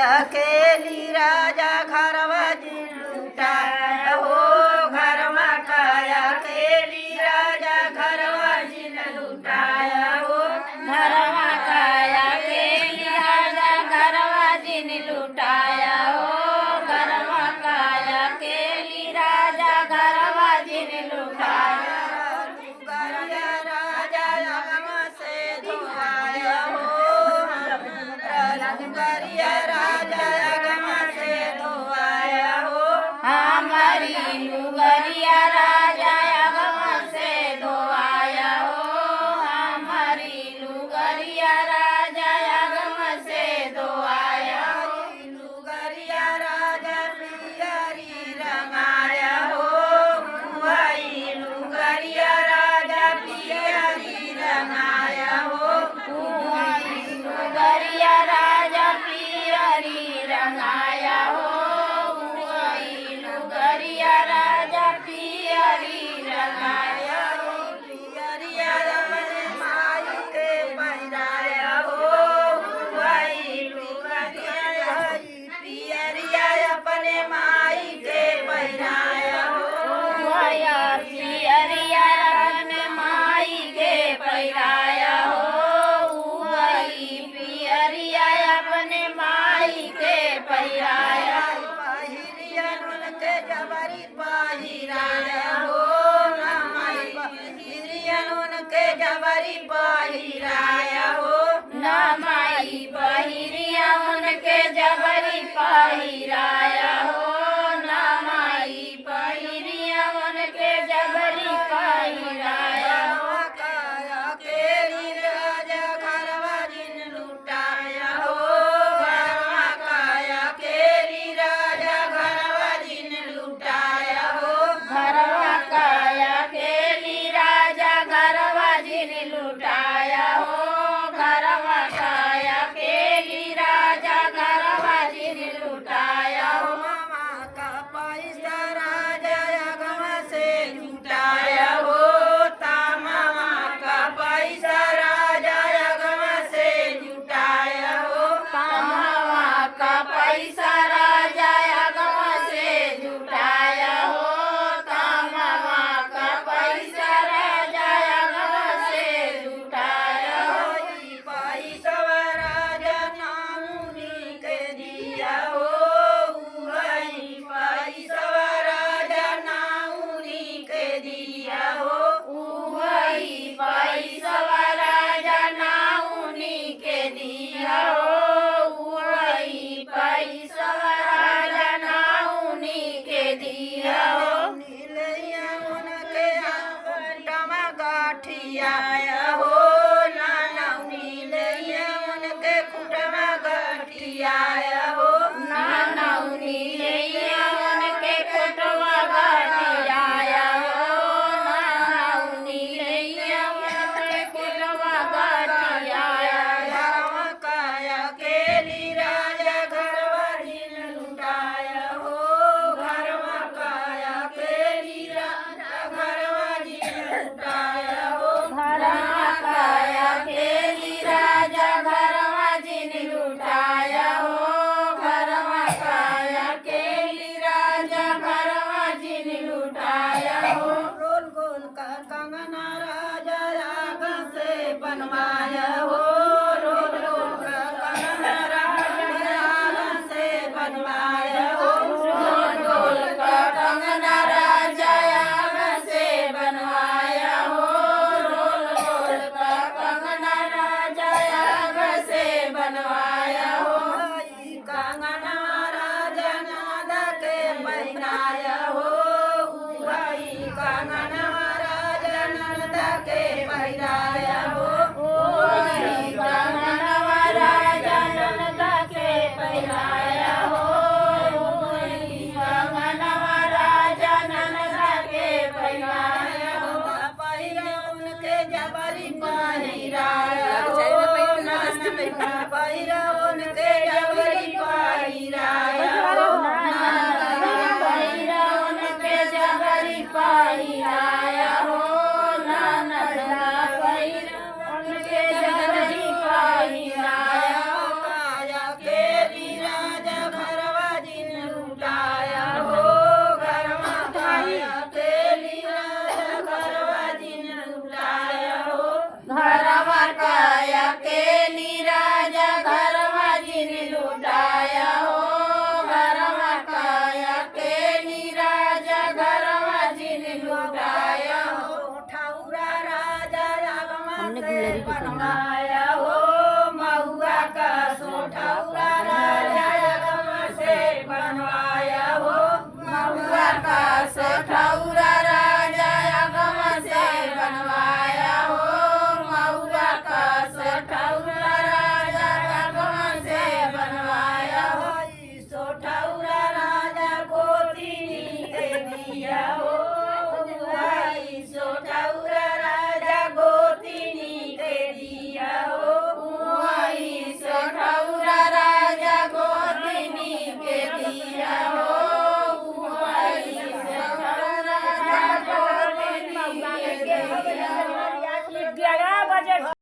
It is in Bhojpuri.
अकेली राजा घरवा लुटाया हो घरमा काया अकेली राजा घरवा लुटाया हो घरवा काया अकेली राजा घरवा जिन लुटाया हो घरवा काया अकेली राजा घरवा जिन लुटाया लुगारिया राजा अगवा से धोआया हो लुगारिया राजा अगवा से धोआया हो हमारी लुगरिया राजा अगवा से धोआया हो हमारी लुगरिया राजा अगवा से धोआया हो लुगारिया राजा पियरी रंगाया हो हुआई लुगारिया राजा पियरी रंगाया हो लुगरिया राजा पियरी रंगाया हो लुगरिया राजा पियरी रंगाया हो पियरिया अपने माई के पहिराया हो हुआई लुगारिया पियरिया अपने माई के पहिराया हो भैया पियरिया अपने माई के पहिराया हो पियरिया अपने माई के पहिराया पहिरियन के जबरी पहिराया हो नामाई पहिरियन के जबरी पहिराया हो नामाई पहिरिया उनके जबरी पहिराया हो नामाई पहिरिया उनके जबरी पहिराया हो काया केरी राजा घरवा जिन लुटाया हो घरवा काया केरी राजा घरवा जिन लुटाया हो घरवा काया केली राजा घरवा जिन लुटाया हो घरवा काया केली राजा घरवा जिन लुटाया हो मामा का पैसा राजा अगवा से जुटाया हो ता मामा का पैसा राजा अगवा से जुटाया हो कमावा का पैसा राजा अगवा से जुटाया हो कमावा का पैसा राजा अगवा से जुटाया हो पैसा राजा नामुनी के दिया हो पैसा राजा नामुनी के दिया हो वही पैसा राजा नाउनी के दिया हो वही पैसा बजे